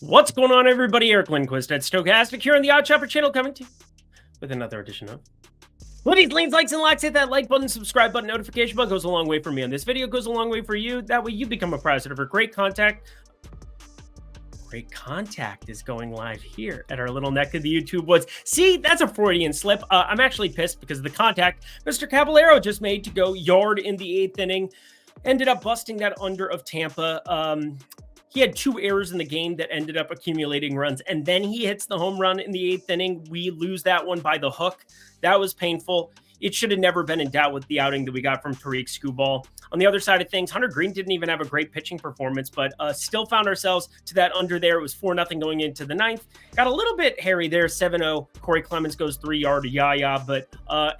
What's going on, everybody? Eric Lindquist at Stochastic here on the Odd Chopper channel, coming to you with another edition of Lindy's Leans, Likes, and Locks. Hit that like button, subscribe button, notification bell. Goes a long way for me on this video. Goes a long way for you. That way you become a prize for Great Contact. Great Contact is going live here at our little neck of the YouTube woods. See, that's a Freudian slip. I'm actually pissed because of the contact Mr. Caballero just made to go yard in the 8th inning. Ended up busting that under of Tampa. He had 2 errors in the game that ended up accumulating runs, and then he hits the home run in the 8th inning. We lose that one by the hook. That was painful. It should have never been in doubt with the outing that we got from Tariq Skubal. On the other side of things, Hunter Green didn't even have a great pitching performance, but still found ourselves to that under there. It was 4-0 going into the 9th. Got a little bit hairy there, 7-0. Corey Clemens goes 3-yard to but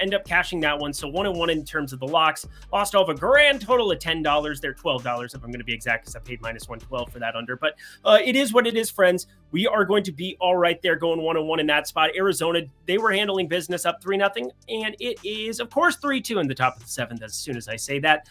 end up cashing that one. So 1-1 in terms of the locks. Lost all of a grand total of $10. They're $12 if I'm going to be exact, because I paid minus 112 for that under. But it is what it is, friends. We are going to be all right there going 1-1 in that spot. Arizona, they were handling business up 3-0, and it is, of course, 3-2 in the top of the 7th as soon as I say that.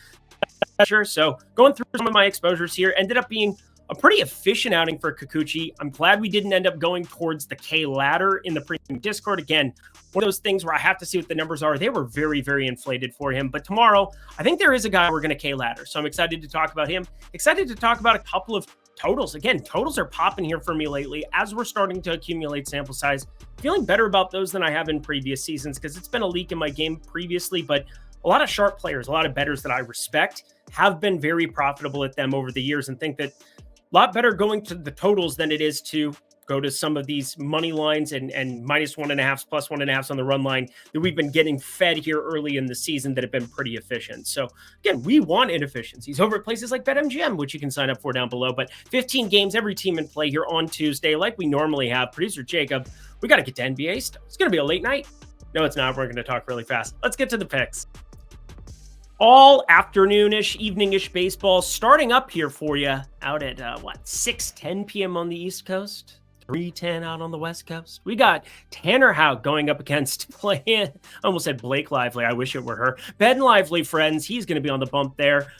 Sure. So going through some of my exposures here, ended up being a pretty efficient outing for Kikuchi. I'm glad we didn't end up going towards the K ladder in the premium Discord. Again, one of those things where I have to see what the numbers are. They were very, very inflated for him. But tomorrow, I think there is a guy we're going to K ladder. So I'm excited to talk about him. Excited to talk about a couple of totals. Again, totals are popping here for me lately as we're starting to accumulate sample size. Feeling better about those than I have in previous seasons, because it's been a leak in my game previously, but a lot of sharp players, a lot of bettors that I respect have been very profitable at them over the years, and think that a lot better going to the totals than it is to go to some of these money lines and minus 1.5s, plus 1.5s on the run line that we've been getting fed here early in the season that have been pretty efficient. So again, we want inefficiencies over at places like BetMGM, which you can sign up for down below. But 15 games, every team in play here on Tuesday, like we normally have. Producer Jacob, we got to get to NBA stuff. It's going to be a late night. No, it's not. We're going to talk really fast. Let's get to the picks. All afternoonish, eveningish baseball starting up here for you out at 6:10 p.m. on the East Coast, 3:10 out on the West Coast. We got Tanner Houck going up against I almost said Blake Lively. I wish it were her. Ben Lively, friends. He's going to be on the bump there.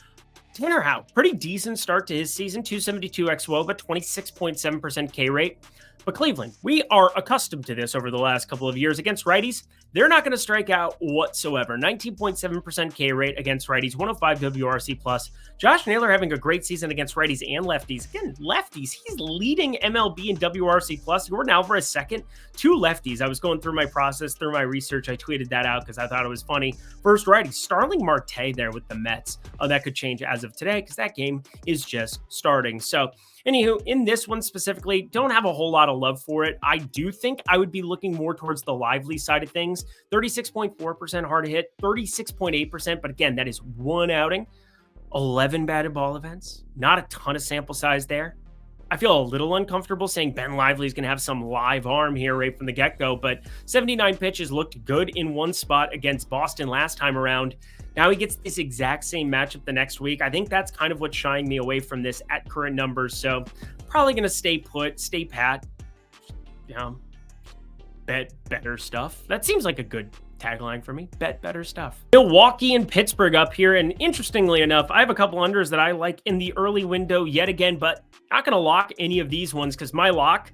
Tanner Houck, pretty decent start to his season. 272 xWOBA, 26.7% K rate. But Cleveland, we are accustomed to this over the last couple of years. Against righties, they're not going to strike out whatsoever. 19.7% K rate against righties, 105 WRC+. Josh Naylor having a great season against righties and lefties. Again, lefties, he's leading MLB in WRC+. Jordan Alvarez second, 2 lefties. I was going through my process, through my research. I tweeted that out because I thought it was funny. First righty, Starling Marte there with the Mets. That could change as of today because that game is just starting. So anywho, in this one specifically, don't have a whole lot of love for it. I do think I would be looking more towards the Lively side of things. 36.4% hard hit, 36.8%. But again, that is one outing, 11 batted ball events, not a ton of sample size there. I feel a little uncomfortable saying Ben Lively is going to have some live arm here right from the get-go, but 79 pitches looked good in one spot against Boston last time around. Now he gets this exact same matchup the next week. I think that's kind of what's shying me away from this at current numbers. So probably going to stay put, stay pat, bet better stuff. That seems like a good tagline for me. Bet better stuff. Milwaukee and Pittsburgh up here. And interestingly enough, I have a couple unders that I like in the early window yet again, but not going to lock any of these ones because my lock,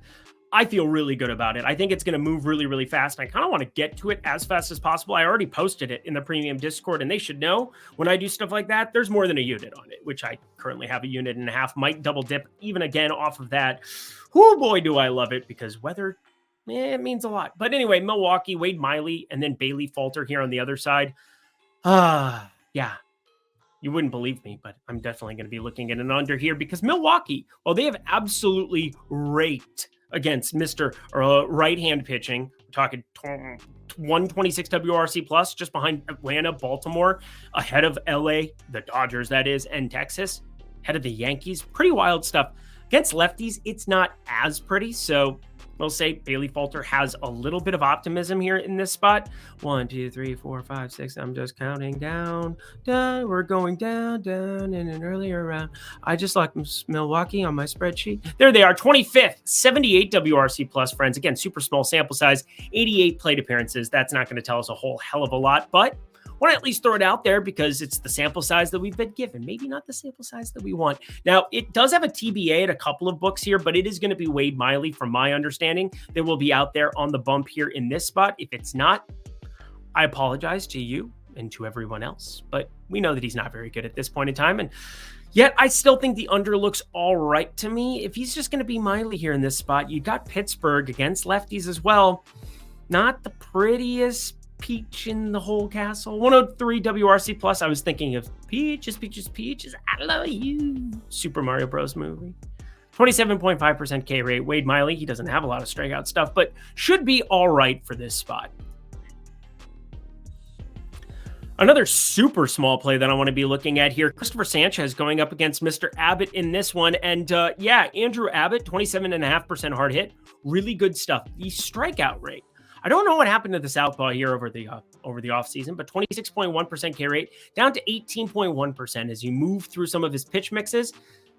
I feel really good about it. I think it's going to move really, really fast. I kind of want to get to it as fast as possible. I already posted it in the premium Discord, and they should know when I do stuff like that, there's more than a unit on it, which I currently have a unit and a half, might double dip even again off of that. Oh boy, do I love it, because weather, it means a lot. But anyway, Milwaukee, Wade Miley, and then Bailey Falter here on the other side. Yeah. You wouldn't believe me, but I'm definitely going to be looking at an under here because Milwaukee, well, they have absolutely raked against Mr. right-hand pitching. We're talking 126 WRC plus, just behind Atlanta, Baltimore, ahead of LA, the Dodgers, that is, and Texas, ahead of the Yankees. Pretty wild stuff. Against lefties, it's not as pretty, so we'll say Bailey Falter has a little bit of optimism here in this spot. 1, 2, 3, 4, 5, 6. I'm just counting down. We're going down in an earlier round. I just like Milwaukee on my spreadsheet. There they are, 25th, 78 WRC plus, friends. Again, super small sample size, 88 plate appearances. That's not going to tell us a whole hell of a lot, but want to at least throw it out there because it's the sample size that we've been given. Maybe not the sample size that we want. Now, it does have a TBA at a couple of books here, but it is going to be Wade Miley, from my understanding, that will be out there on the bump here in this spot. If it's not, I apologize to you and to everyone else, but we know that he's not very good at this point in time. And yet I still think the under looks all right to me. If he's just going to be Miley here in this spot, you got Pittsburgh against lefties as well. Not the prettiest peach in the whole castle. 103 WRC plus. I was thinking of peaches, peaches, peaches. I love you. Super Mario Bros. Movie. 27.5% K rate. Wade Miley, he doesn't have a lot of strikeout stuff, but should be all right for this spot. Another super small play that I want to be looking at here, Christopher Sanchez going up against Mr. Abbott in this one. And yeah, Andrew Abbott, 27.5% hard hit. Really good stuff. The strikeout rate, I don't know what happened to the southpaw here over the offseason, but 26.1% K rate down to 18.1% as you move through some of his pitch mixes.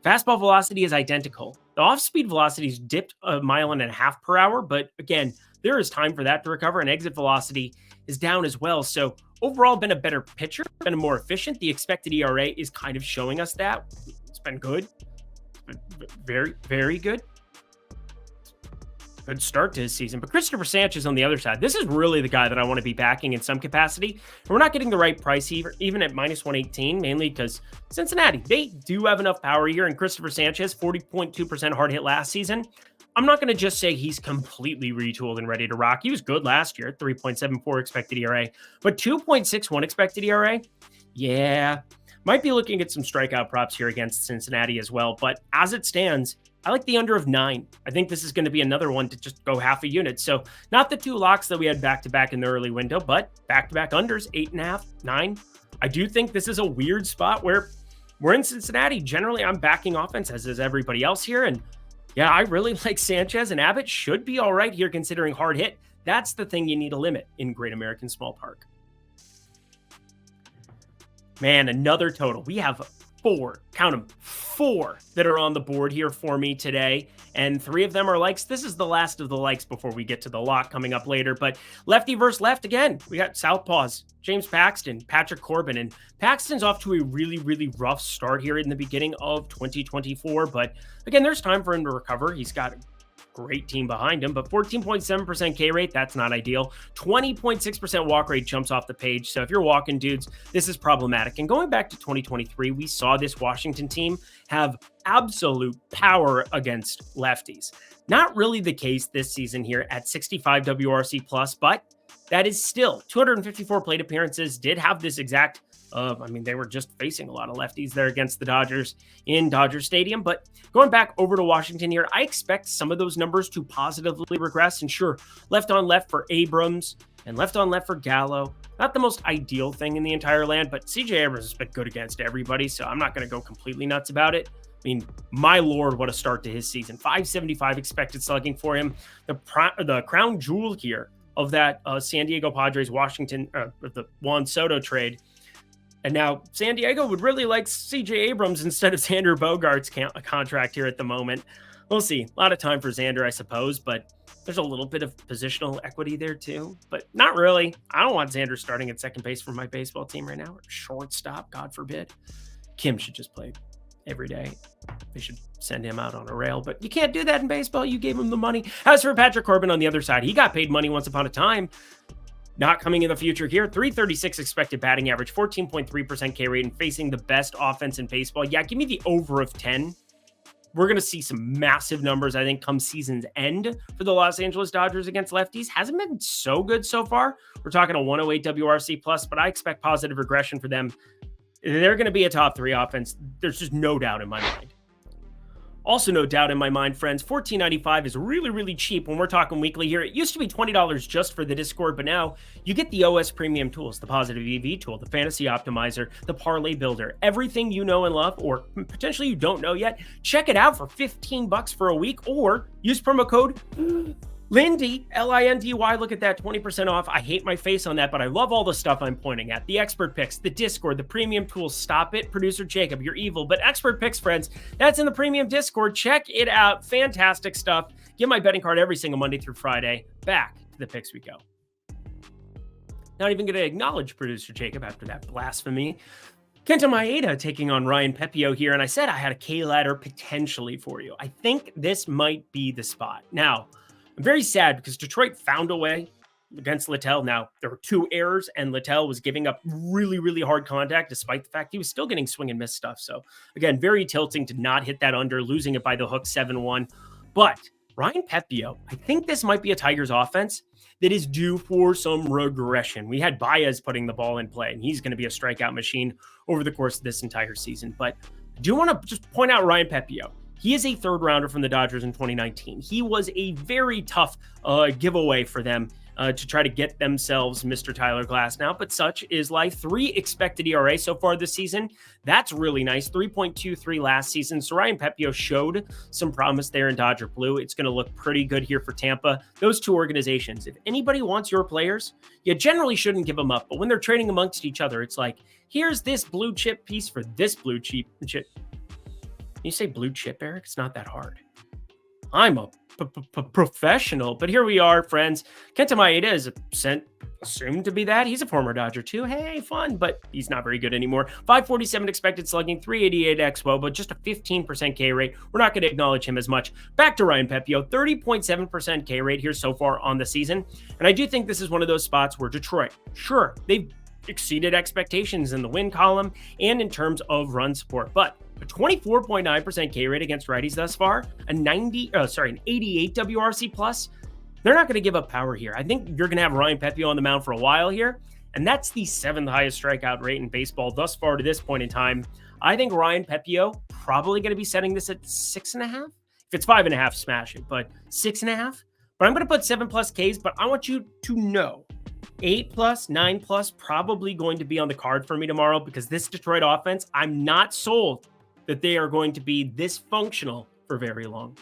Fastball velocity is identical. The off-speed velocity's dipped 1.5 miles per hour, but again, there is time for that to recover, and exit velocity is down as well. So overall, been a better pitcher, been more efficient. The expected ERA is kind of showing us that. It's been good. Very, very good. Good start to his season. But Christopher Sanchez on the other side, this is really the guy that I want to be backing in some capacity. And we're not getting the right price even at minus 118, mainly because Cincinnati, they do have enough power here. And Christopher Sanchez, 40.2% hard hit last season. I'm not going to just say he's completely retooled and ready to rock. He was good last year, 3.74 expected ERA, but 2.61 expected ERA. Yeah, might be looking at some strikeout props here against Cincinnati as well. But as it stands, I like the under of 9. I think this is going to be another one to just go half a unit. So not the 2 locks that we had back-to-back in the early window, but back-to-back unders, 8.5, 9. I do think this is a weird spot where we're in Cincinnati. Generally, I'm backing offense, as is everybody else here. And yeah, I really like Sanchez, and Abbott should be all right here considering hard hit. That's the thing you need to limit in Great American Small Park. Man, another total. We have 4, count them, 4 that are on the board here for me today, and 3 of them are likes. This is the last of the likes before we get to the lock coming up later, but lefty versus left again. We got southpaws, James Paxton, Patrick Corbin, and Paxton's off to a really, really rough start here in the beginning of 2024, but again, there's time for him to recover. He's got a great team behind him, but 14.7% K rate, that's not ideal. 20.6% walk rate jumps off the page. So if you're walking dudes, this is problematic. And going back to 2023, we saw this Washington team have absolute power against lefties. Not really the case this season here at 65 WRC plus, but that is still 254 plate appearances, did have this exact they were just facing a lot of lefties there against the Dodgers in Dodger Stadium. But going back over to Washington here, I expect some of those numbers to positively regress. And sure, left on left for Abrams and left on left for Gallo. Not the most ideal thing in the entire land, but CJ Abrams has been good against everybody, so I'm not going to go completely nuts about it. I mean, my lord, what a start to his season. 575 expected slugging for him. The crown jewel here of that San Diego Padres Washington, the Juan Soto trade. And now San Diego would really like CJ Abrams instead of Xander Bogaerts' contract here at the moment. We'll see. A lot of time for Xander, I suppose, but there's a little bit of positional equity there too, but not really. I don't want Xander starting at second base for my baseball team right now, or shortstop, God forbid. Kim should just play every day. They should send him out on a rail, but you can't do that in baseball. You gave him the money. As for Patrick Corbin on the other side, he got paid money once upon a time. Not coming in the future here. 336 expected batting average, 14.3% K rate, and facing the best offense in baseball. Yeah, give me the over of 10. We're going to see some massive numbers, I think, come season's end for the Los Angeles Dodgers against lefties. Hasn't been so good so far. We're talking a 108 WRC plus, but I expect positive regression for them. They're going to be a top 3 offense. There's just no doubt in my mind. Also, no doubt in my mind, friends, $14.95 is really, really cheap when we're talking weekly here. It used to be $20 just for the Discord, but now you get the OS Premium tools, the Positive EV tool, the Fantasy Optimizer, the Parlay Builder, everything you know and love, or potentially you don't know yet. Check it out for $15 for a week, or use promo code Lindy, L-I-N-D-Y. Look at that, 20% off. I hate my face on that, but I love all the stuff I'm pointing at. The expert picks, the Discord, the premium tools. Stop it, producer Jacob, you're evil. But expert picks, friends, that's in the premium Discord. Check it out. Fantastic stuff. Get my betting card every single Monday through Friday. Back to the picks we go. Not even going to acknowledge producer Jacob after that blasphemy. Kenta Maeda taking on Ryan Pepio here, and I said I had a K-ladder potentially for you. I think this might be the spot. Now, I'm very sad because Detroit found a way against Littell. Now, there were 2 errors, and Littell was giving up really, really hard contact, despite the fact he was still getting swing and miss stuff. So, again, very tilting to not hit that under, losing it by the hook 7-1. But Ryan Pepio, I think this might be a Tigers offense that is due for some regression. We had Baez putting the ball in play, and he's going to be a strikeout machine over the course of this entire season. But I do want to just point out Ryan Pepio. He is a 3rd rounder from the Dodgers in 2019. He was a very tough giveaway for them to try to get themselves Mr. Tyler Glasnow, but such is life. 3 expected ERA so far this season. That's really nice. 3.23 last season. So Ryan Pepio showed some promise there in Dodger Blue. It's going to look pretty good here for Tampa. Those 2 organizations, if anybody wants your players, you generally shouldn't give them up. But when they're trading amongst each other, it's like, here's this blue chip piece for this blue chip. Can you say blue chip, Eric? It's not that hard. I'm a professional, but here we are, friends. Kenta Maeda is assumed to be that. He's a former Dodger too. Hey, fun, but he's not very good anymore. 547 expected slugging, 388 xWOBA, but just a 15% K rate. We're not going to acknowledge him as much. Back to Ryan Pepio, 30.7% K rate here so far on the season. And I do think this is one of those spots where Detroit, sure, they've exceeded expectations in the win column and in terms of run support, but a 24.9% K rate against righties thus far, an 88 WRC plus. They're not going to give up power here. I think you're going to have Ryan Pepio on the mound for a while here, and that's the 7th highest strikeout rate in baseball thus far to this point in time. I think Ryan Pepio probably going to be setting this at 6.5. If it's 5.5, smash it, but 6.5. But I'm going to put 7+ Ks, but I want you to know 8+, 9+, probably going to be on the card for me tomorrow because this Detroit offense, I'm not sold that they are going to be this functional for very long.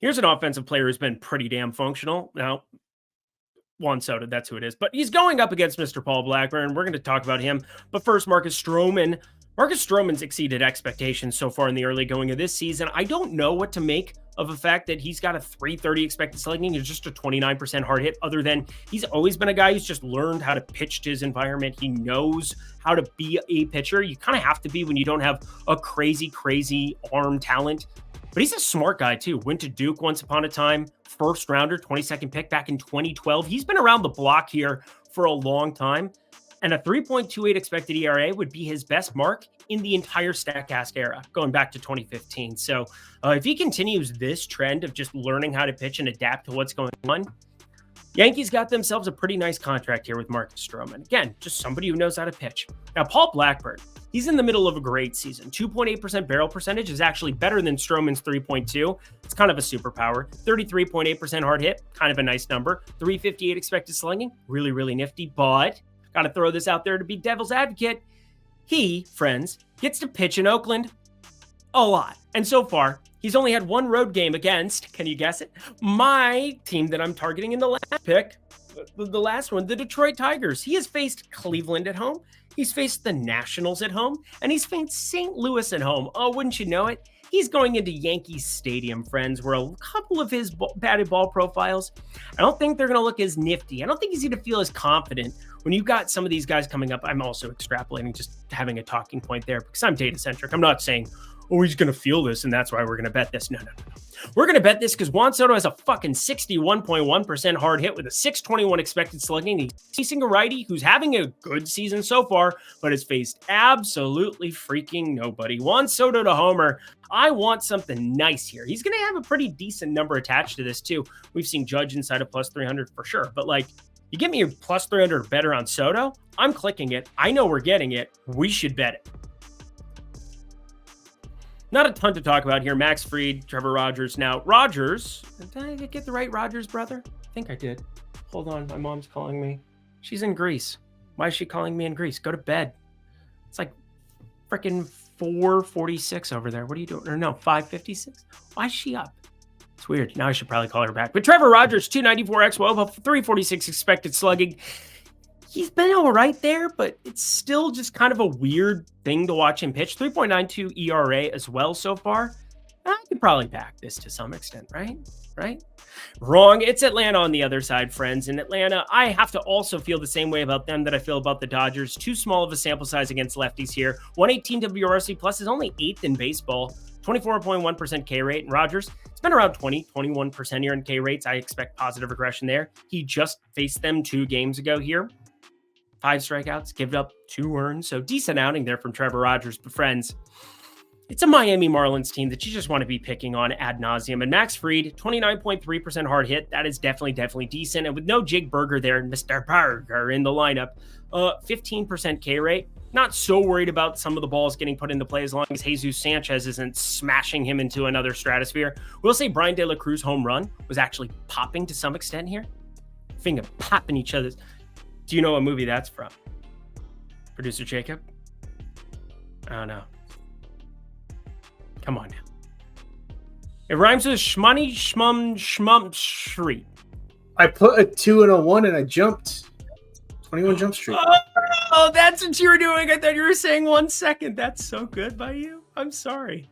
Here's an offensive player who's been pretty damn functional. Now, Juan Soto, that's who it is. But he's going up against Mr. Paul Blackburn. We're going to talk about him. But first, Marcus Stroman. Marcus Stroman's exceeded expectations so far in the early going of this season. I don't know what to make of the fact that he's got a 330 expected slugging and just a 29% hard hit, other than he's always been a guy who's just learned how to pitch to his environment. He knows how to be a pitcher. You kind of have to be when you don't have a crazy arm talent. But he's a smart guy too. Went to Duke once upon a time, 1st rounder, 22nd pick back in 2012. He's been around the block here for a long time. And a 3.28 expected ERA would be his best mark in the entire StatCast era, going back to 2015. So if he continues this trend of just learning how to pitch and adapt to what's going on, Yankees got themselves a pretty nice contract here with Marcus Stroman. Again, just somebody who knows how to pitch. Now, Paul Blackburn, he's in the middle of a great season. 2.8% barrel percentage is actually better than Stroman's 3.2. It's kind of a superpower. 33.8% hard hit, kind of a nice number. 358 expected slugging, really nifty, but got to throw this out there to be devil's advocate. He, friends, gets to pitch in Oakland a lot. And so far, he's only had 1 road game against, can you guess it? My team that I'm targeting in the last pick, the last one, the Detroit Tigers. He has faced Cleveland at home. He's faced the Nationals at home. And he's faced St. Louis at home. Oh, wouldn't you know it? He's going into Yankee Stadium, friends, where a couple of his batted ball profiles, I don't think they're going to look as nifty. I don't think he's going to feel as confident when you've got some of these guys coming up. I'm also extrapolating, just having a talking point there because I'm data-centric. I'm not saying, oh, he's going to feel this and that's why we're going to bet this. No. We're going to bet this because Juan Soto has a fucking 61.1% hard hit with a 621 expected slugging. He's facing a righty who's having a good season so far, but has faced absolutely freaking nobody. Juan Soto to homer. I want something nice here. He's going to have a pretty decent number attached to this too. We've seen Judge inside of plus 300 for sure, but like, you give me your plus 300 better on Soto, I'm clicking it. I know we're getting it. We should bet it. Not a ton to talk about here. Max Fried, Trevor Rogers. Now, Rogers, did I get the right Rogers brother? I think I did. Hold on, my mom's calling me. She's in Greece. Why is she calling me in Greece? Go to bed. It's like freaking 4:46 over there. What are you doing? Or no, 5:56? Why is she up? It's weird. Now I should probably call her back. But Trevor Rogers, 294 xWOBA, 346 expected slugging. He's been all right there, but it's still just kind of a weird thing to watch him pitch. 3.92 ERA as well so far. I could probably back this to some extent, right? Wrong. It's Atlanta on the other side, friends. In Atlanta, I have to also feel the same way about them that I feel about the Dodgers. Too small of a sample size against lefties here. 118 WRC plus is only 8th in baseball. 24.1% K rate. And Rogers, it's been around 21% here in K rates. I expect positive regression there. He just faced them 2 games ago here. 5 strikeouts, give up 2 earned. So decent outing there from Trevor Rogers. But friends, it's a Miami Marlins team that you just want to be picking on ad nauseum. And Max Fried, 29.3% hard hit. That is definitely decent. And with no Jake Burger there, Mr. Burger in the lineup, 15% K rate. Not so worried about some of the balls getting put into play as long as Jesus Sanchez isn't smashing him into another stratosphere. We'll say Brian De La Cruz home run was actually popping to some extent here. Finger popping each other's. Do you know what movie that's from? Producer Jacob? I don't know. Come on now. It rhymes with shmoney, shmum, shriek. I put a 2 and a 1 and I jumped. 21 Jump Street. Oh, that's what you were doing. I thought you were saying 1 second. That's so good by you. I'm sorry.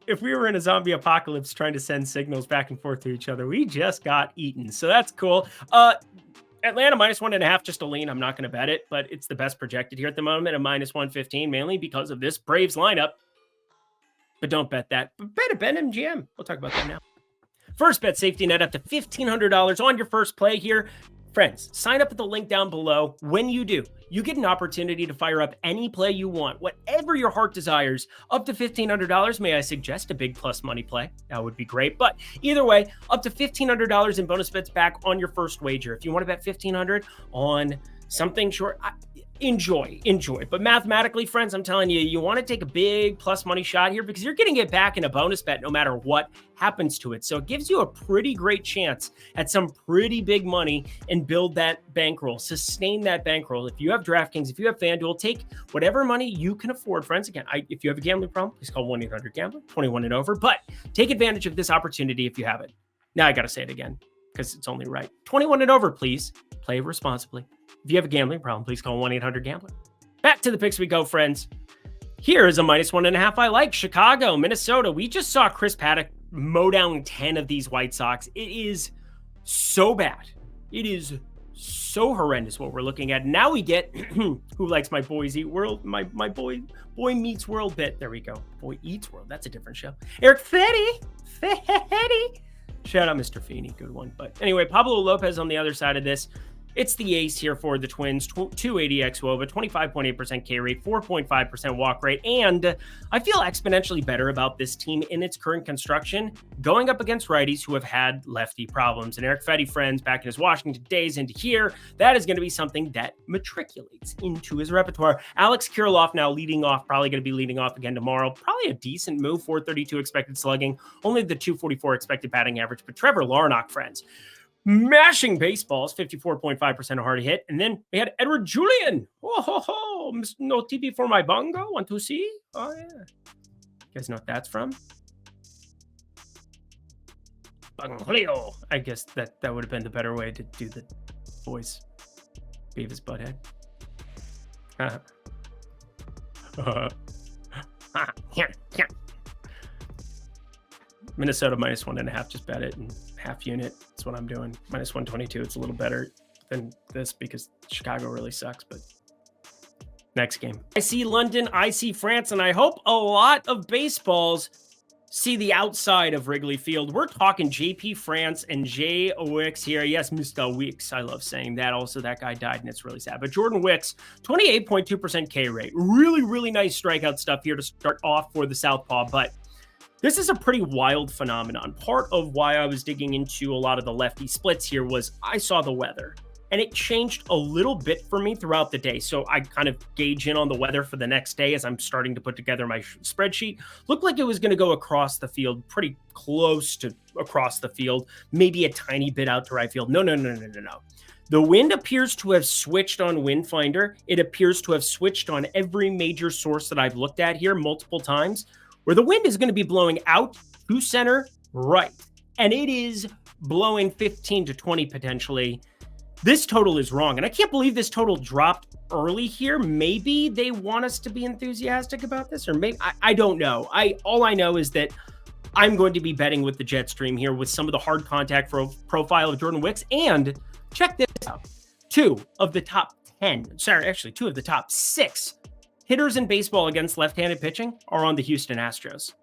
If we were in a zombie apocalypse trying to send signals back and forth to each other, we just got eaten. So that's cool. Atlanta -1.5, just a lean. I'm not going to bet it, but it's the best projected here at the moment, a -115, mainly because of this Braves lineup. But don't bet that. But bet a BetMGM. We'll talk about that now. First bet safety net up to $1,500 on your first play here. Friends, sign up at the link down below. When you do, you get an opportunity to fire up any play you want, whatever your heart desires, up to $1,500. May I suggest a big plus money play? That would be great. But either way, up to $1,500 in bonus bets back on your first wager. If you want to bet $1,500 on something short, enjoy. But mathematically, friends, I'm telling you, you want to take a big plus money shot here because you're getting it back in a bonus bet no matter what happens to it. So it gives you a pretty great chance at some pretty big money and build that bankroll, sustain that bankroll. If you have DraftKings, if you have FanDuel, take whatever money you can afford, friends. Again, if you have a gambling problem, please call 1-800-GAMBLER, 21 and over. But take advantage of this opportunity if you have it. Now I got to say it again because it's only right. 21 and over, please. Play responsibly. If you have a gambling problem, please call 1-800-GAMBLER. Back to the picks we go, friends. Here is a -1.5 I like. Chicago, Minnesota. We just saw Chris Paddock mow down 10 of these White Sox. It is so bad. It is so horrendous what we're looking at. Now we get Who Likes My Boys Eat World? My boy meets world bit. There we go. Boy Eats World. That's a different show. Eric Fetty. Shout out Mr. Feeney. Good one. But anyway, Pablo Lopez on the other side of this. It's the ace here for the Twins, 280 xWOBA, 25.8% K rate, 4.5% walk rate, and I feel exponentially better about this team in its current construction, going up against righties who have had lefty problems. And Eric Fetty, friends, back in his Washington days into here, that is going to be something that matriculates into his repertoire. Alex Kirilloff now leading off, probably going to be leading off again tomorrow. Probably a decent move, 432 expected slugging, only the 244 expected batting average, but Trevor Larnach, friends, mashing baseballs, 54.5% hard hit. And then we had Edward Julian. No TP for my bongo. Want to see? Oh, yeah. You guys know what that's from? Bonglio. I guess that would have been the better way to do the voice. Beavis Butthead. Minnesota -1.5. Just bet it. And half unit. That's what I'm doing. -122. It's a little better than this because Chicago really sucks, but next game. I see London, I see France, and I hope a lot of baseballs see the outside of Wrigley Field. We're talking JP France and Jay Wicks here. Yes, Mr. Wicks. I love saying that. Also, that guy died, and it's really sad. But Jordan Wicks, 28.2% K rate. Really nice strikeout stuff here to start off for the Southpaw, but this is a pretty wild phenomenon. Part of why I was digging into a lot of the lefty splits here was I saw the weather, and it changed a little bit for me throughout the day. So I kind of gauge in on the weather for the next day as I'm starting to put together my spreadsheet. Looked like it was going to go across the field, pretty close to across the field, maybe a tiny bit out to right field. No. The wind appears to have switched on Wind Finder. It appears to have switched on every major source that I've looked at here multiple times, where the wind is going to be blowing out to center right. And it is blowing 15 to 20 potentially. This total is wrong. And I can't believe this total dropped early here. Maybe they want us to be enthusiastic about this, or maybe I don't know. All I know is that I'm going to be betting with the jet stream here with some of the hard contact profile of Jordan Wicks. And check this out. Two of the top 6 hitters in baseball against left-handed pitching are on the Houston Astros.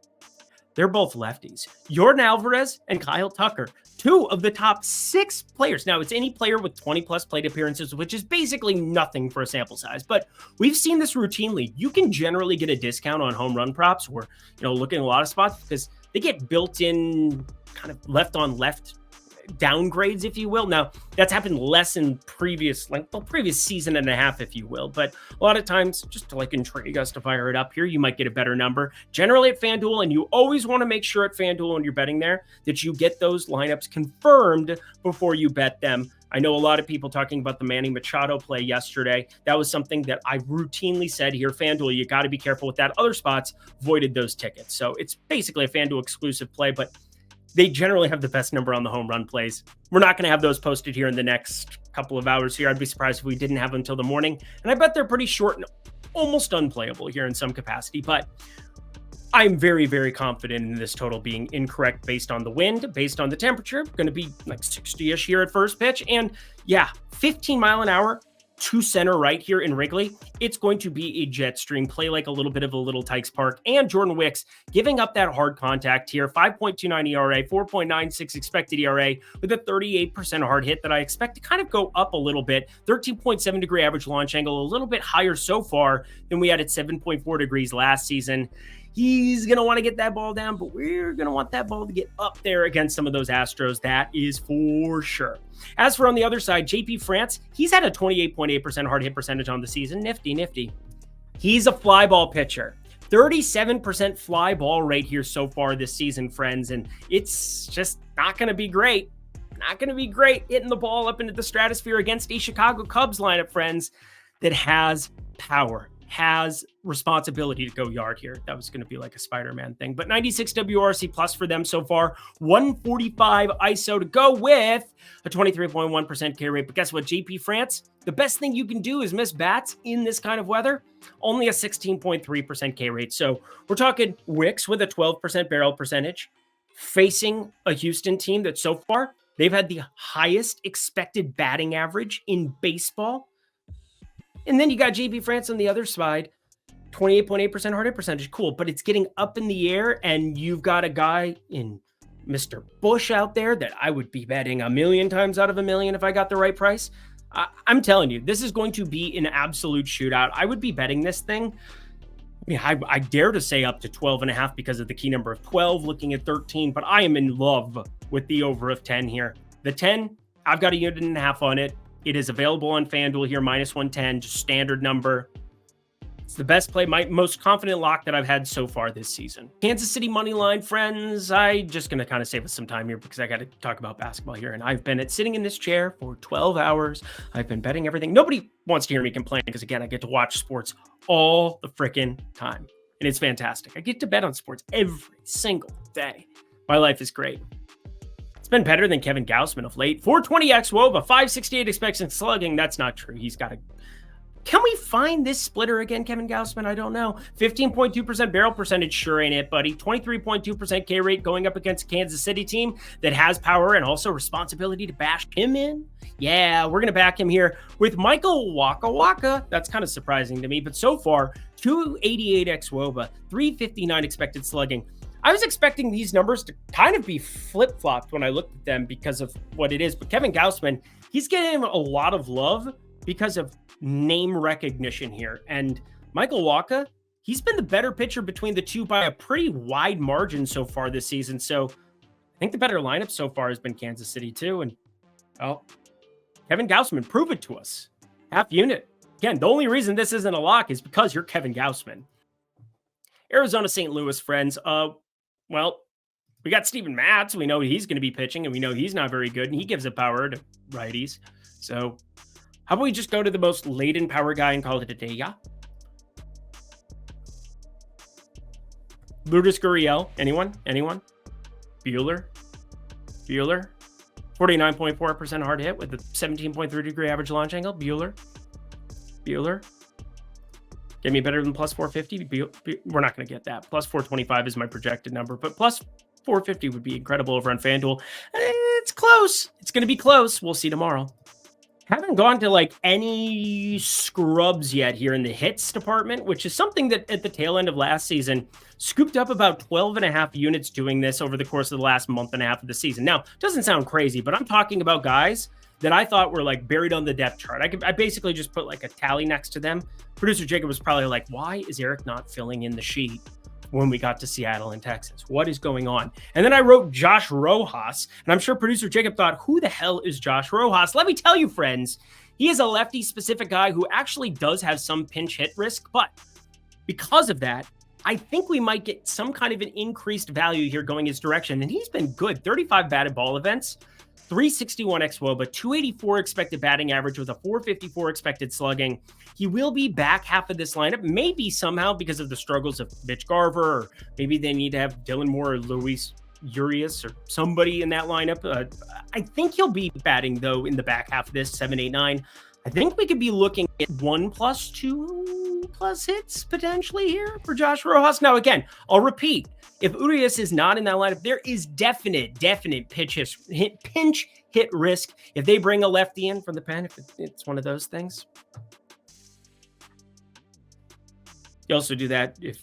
They're both lefties. Jordan Alvarez and Kyle Tucker, 2 of the top 6 players. Now, it's any player with 20-plus plate appearances, which is basically nothing for a sample size. But we've seen this routinely. You can generally get a discount on home run props or, look in a lot of spots because they get built-in kind of left-on-left downgrades, if you will. Now, that's happened less in previous season and a half, if you will. But a lot of times, just to intrigue us to fire it up here, you might get a better number. Generally at FanDuel, and you always want to make sure at FanDuel when you're betting there that you get those lineups confirmed before you bet them. I know a lot of people talking about the Manny Machado play yesterday. That was something that I routinely said here. FanDuel, you got to be careful with that. Other spots voided those tickets. So it's basically a FanDuel exclusive play, but they generally have the best number on the home run plays. We're not going to have those posted here in the next couple of hours here. I'd be surprised if we didn't have them until the morning. And I bet they're pretty short and almost unplayable here in some capacity. But I'm very, very confident in this total being incorrect based on the wind, based on the temperature. Going to be 60-ish here at first pitch. And yeah, 15 mile an hour to center right here in Wrigley. It's going to be a jet stream, play like a little bit of a Little Tykes Park. And Jordan Wicks giving up that hard contact here, 5.29 ERA, 4.96 expected ERA with a 38% hard hit that I expect to kind of go up a little bit. 13.7 degree average launch angle, a little bit higher so far than we had at 7.4 degrees last season. He's going to want to get that ball down, but we're going to want that ball to get up there against some of those Astros. That is for sure. As for on the other side, JP France, he's had a 28.8% hard hit percentage on the season. Nifty. He's a fly ball pitcher. 37% fly ball rate here so far this season, friends, and it's just not going to be great. Not going to be great hitting the ball up into the stratosphere against a Chicago Cubs lineup, friends, that has power, has responsibility to go yard here. That was going to be like a Spider-Man thing, but 96 WRC plus for them so far, 145 ISO to go with a 23.1% K rate. But guess what, JP France, the best thing you can do is miss bats in this kind of weather, only a 16.3% K rate. So we're talking Wicks with a 12% barrel percentage facing a Houston team that so far they've had the highest expected batting average in baseball. And then you got JP France on the other side, 28.8% hard hit percentage. Cool, but it's getting up in the air, and you've got a guy in Mr. Bush out there that I would be betting a million times out of a million if I got the right price. I'm telling you, this is going to be an absolute shootout. I would be betting this thing. I dare to say up to 12.5 because of the key number of 12, looking at 13, but I am in love with the over of 10 here. The 10, I've got a unit and a half on it. It is available on FanDuel here, minus 110, just standard number. It's the best play, my most confident lock that I've had so far this season. Kansas City money line, friends. I'm just going to kind of save us some time here because I got to talk about basketball here. And I've been sitting in this chair for 12 hours. I've been betting everything. Nobody wants to hear me complain because, again, I get to watch sports all the freaking time. And it's fantastic. I get to bet on sports every single day. My life is great. Been better than Kevin Gausman of late. 420 xWOBA, 568 expected slugging. That's not true. He's got a... Can we find this splitter again, Kevin Gausman? I don't know. 15.2% barrel percentage. Sure ain't it, buddy. 23.2% K rate going up against a Kansas City team that has power and also responsibility to bash him in. Yeah, we're going to back him here with Michael Waka. That's kind of surprising to me, but so far, 288 xWOBA, 359 expected slugging. I was expecting these numbers to kind of be flip-flopped when I looked at them because of what it is. But Kevin Gausman, he's getting a lot of love because of name recognition here. And Michael Waka, he's been the better pitcher between the two by a pretty wide margin so far this season. So I think the better lineup so far has been Kansas City too. And, well, Kevin Gausman, prove it to us. Half unit. Again, the only reason this isn't a lock is because you're Kevin Gausman. Arizona St. Louis, friends. Well, we got Steven Matz. We know he's going to be pitching, and we know he's not very good, and he gives up power to righties. So how about we just go to the most laden power guy and call it a day, yeah? Lourdes Gurriel. Anyone? Bueller. 49.4% hard hit with a 17.3 degree average launch angle. Bueller. Get me better than plus 450. We're not going to get that. Plus 425 is my projected number, but plus 450 would be incredible over on FanDuel. It's close. It's going to be close. We'll see tomorrow. Haven't gone to like any scrubs yet here in the hits department, which is something that at the tail end of last season scooped up about 12.5 units doing this over the course of the last month and a half of the season. Now, doesn't sound crazy, but I'm talking about guys that I thought were like buried on the depth chart. I basically just put like a tally next to them. Producer Jacob was probably like, why is Eric not filling in the sheet when we got to Seattle and Texas? What is going on? And then I wrote Josh Rojas, and I'm sure producer Jacob thought, who the hell is Josh Rojas? Let me tell you, friends, he is a lefty-specific guy who actually does have some pinch hit risk, but because of that, I think we might get some kind of an increased value here going his direction, and he's been good. 35 batted ball events, 361 xWOBA, 284 expected batting average with a 454 expected slugging. He will be back half of this lineup, maybe somehow because of the struggles of Mitch Garver, or maybe they need to have Dylan Moore or Luis Urias or somebody in that lineup. I think he'll be batting, though, in the back half of this, 7, 8, 9. I think we could be looking at 1+, 2+ hits potentially here for Josh Rojas. Now, again, I'll repeat, if Urias is not in that lineup, there is definite pinch hit risk if they bring a lefty in from the pen, if it's one of those things. You also do that if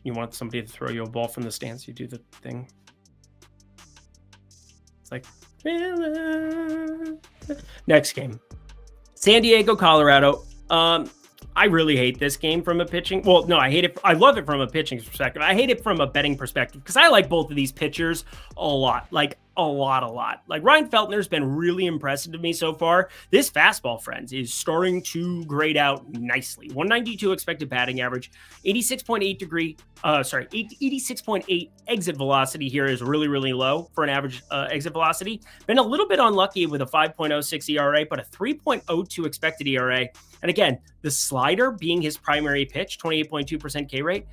you want somebody to throw you a ball from the stands, you do the thing. It's like, next game. San Diego, Colorado. I really hate this game from a pitching. Well, no, I hate it. I love it from a pitching perspective. I hate it from a betting perspective because I like both of these pitchers a lot. Like a lot. Like Ryan Feltner's been really impressive to me so far. This fastball, friends, is starting to grade out nicely. 192 expected batting average, 86.8 exit velocity here is really, really low for an average exit velocity. Been a little bit unlucky with a 5.06 ERA, but a 3.02 expected ERA. And again, the slider being his primary pitch, 28.2% K rate.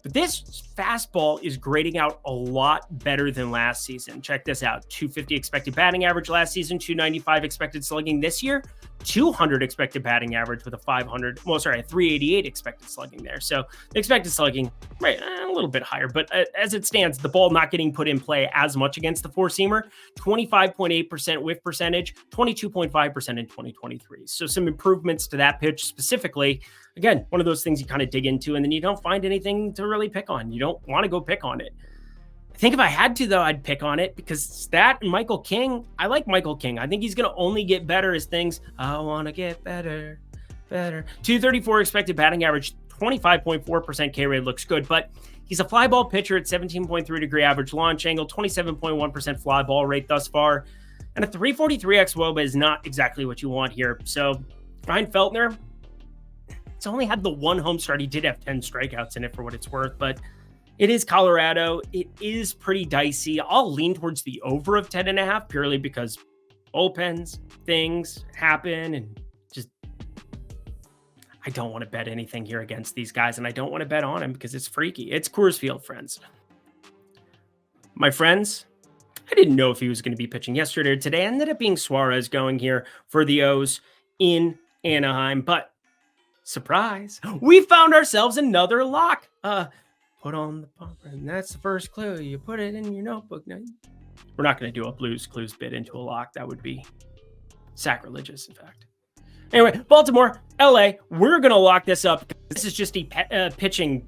But this fastball is grading out a lot better than last season. Check this out. 250 expected batting average last season, 295 expected slugging this year, 200 expected batting average with a 388 expected slugging there. So the expected slugging, right, a little bit higher, but as it stands, the ball not getting put in play as much against the four-seamer, 25.8% whiff percentage, 22.5% in 2023. So some improvements to that pitch specifically. Again, one of those things you kind of dig into and then you don't find anything to really pick on. You don't want to go pick on it. I think if I had to, though, I'd pick on it because that and Michael King, I like Michael King. I think he's going to only get better as things, I want to get better. 234 expected batting average, 25.4% K rate looks good, but he's a fly ball pitcher at 17.3 degree average launch angle, 27.1% fly ball rate thus far, and a 343 xWOBA is not exactly what you want here. So Ryan Feltner, it's only had the one home start. He did have 10 strikeouts in it for what it's worth, but it is Colorado. It is pretty dicey. I'll lean towards the over of 10.5 purely because bullpens, things happen, and just I don't want to bet anything here against these guys, and I don't want to bet on them because it's freaky. It's Coors Field, friends. My friends, I didn't know if he was going to be pitching yesterday or today. Ended up being Suarez going here for the O's in Anaheim, but surprise, we found ourselves another lock. Put on the bumper, and that's the first clue. You put it in your notebook. Now, we're not going to do a Blues Clues bit into a lock. That would be sacrilegious, in fact. Anyway, Baltimore, LA, we're going to lock this up. This is just a pitching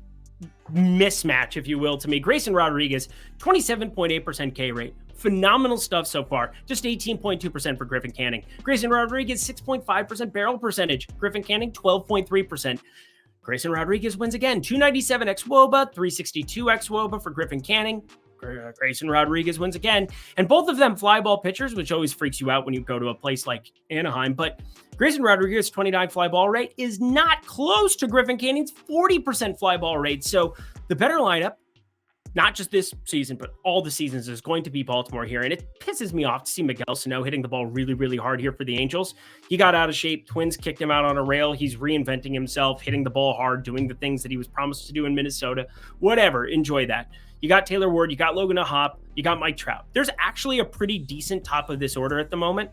mismatch, if you will, to me. Grayson Rodriguez, 27.8% K rate. Phenomenal stuff so far. Just 18.2% for Griffin Canning. Grayson Rodriguez, 6.5% barrel percentage. Griffin Canning, 12.3%. Grayson Rodriguez wins again. 297 xWOBA, 362 xWOBA for Griffin Canning. Grayson Rodriguez wins again. And both of them fly ball pitchers, which always freaks you out when you go to a place like Anaheim. But Grayson Rodriguez's 29 fly ball rate is not close to Griffin Canning's 40% fly ball rate. So the better lineup, not just this season, but all the seasons, is going to be Baltimore here. And it pisses me off to see Miguel Sano hitting the ball really, really hard here for the Angels. He got out of shape. Twins kicked him out on a rail. He's reinventing himself, hitting the ball hard, doing the things that he was promised to do in Minnesota. Whatever. Enjoy that. You got Taylor Ward. You got Logan Hop. You got Mike Trout. There's actually a pretty decent top of this order at the moment.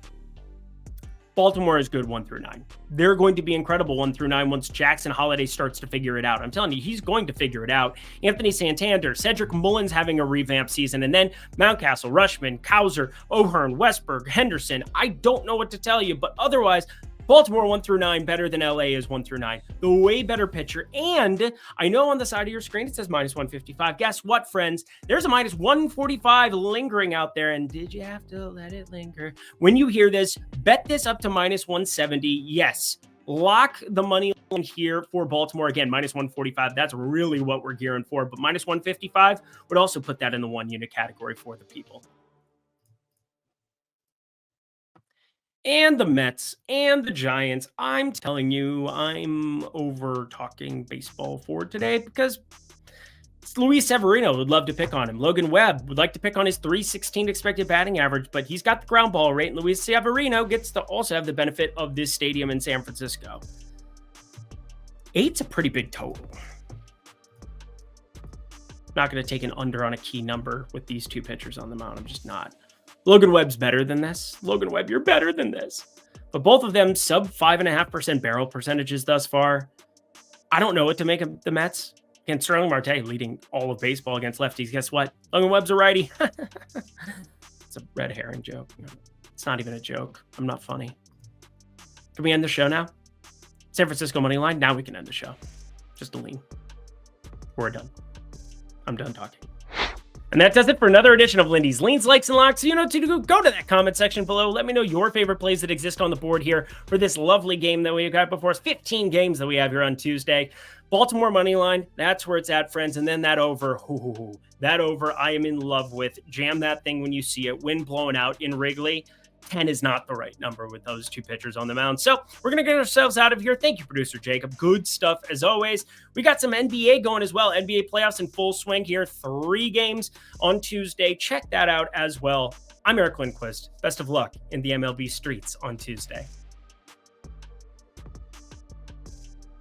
Baltimore is good 1 through 9. They're going to be incredible 1 through 9 once Jackson Holiday starts to figure it out. I'm telling you, he's going to figure it out. Anthony Santander, Cedric Mullins having a revamped season, and then Mountcastle, Rushman, Cowser, O'Hearn, Westberg, Henderson. I don't know what to tell you, but otherwise, Baltimore 1 through 9 better than LA is 1 through 9. The way better pitcher. And I know on the side of your screen it says minus 155. Guess what, friends? There's a minus 145 lingering out there. And did you have to let it linger? When you hear this, bet this up to minus 170. Yes. Lock the money line here for Baltimore. Again, minus 145. That's really what we're gearing for. But minus 155 would also put that in the 1 unit category for the people. And the Mets and the Giants. I'm telling you, I'm over talking baseball for today because Luis Severino would love to pick on him. Logan Webb would like to pick on his .316 expected batting average, but he's got the ground ball rate, and Luis Severino gets to also have the benefit of this stadium in San Francisco. 8's a pretty big total. Not going to take an under on a key number with these two pitchers on the mound. I'm just not. Logan Webb's better than this. Logan Webb, you're better than this. But both of them sub 5.5% barrel percentages thus far. I don't know what to make of the Mets. Against Sterling Marte leading all of baseball against lefties. Guess what? Logan Webb's a righty. It's a red herring joke. It's not even a joke. I'm not funny. Can we end the show now? San Francisco money line. Now we can end the show. Just a lean. We're done. I'm done talking. And that does it for another edition of Lindy's Leans, Likes, and Locks. So you know what to do. Go to that comment section below. Let me know your favorite plays that exist on the board here for this lovely game that we've got before us. 15 games that we have here on Tuesday. Baltimore money line, that's where it's at, friends. And then that over, that over I am in love with. Jam that thing when you see it. Wind blowing out in Wrigley. 10 is not the right number with those two pitchers on the mound. So we're going to get ourselves out of here. Thank you, producer Jacob. Good stuff as always. We got some NBA going as well. NBA playoffs in full swing here. 3 games on Tuesday. Check that out as well. I'm Eric Lindquist. Best of luck in the MLB streets on Tuesday.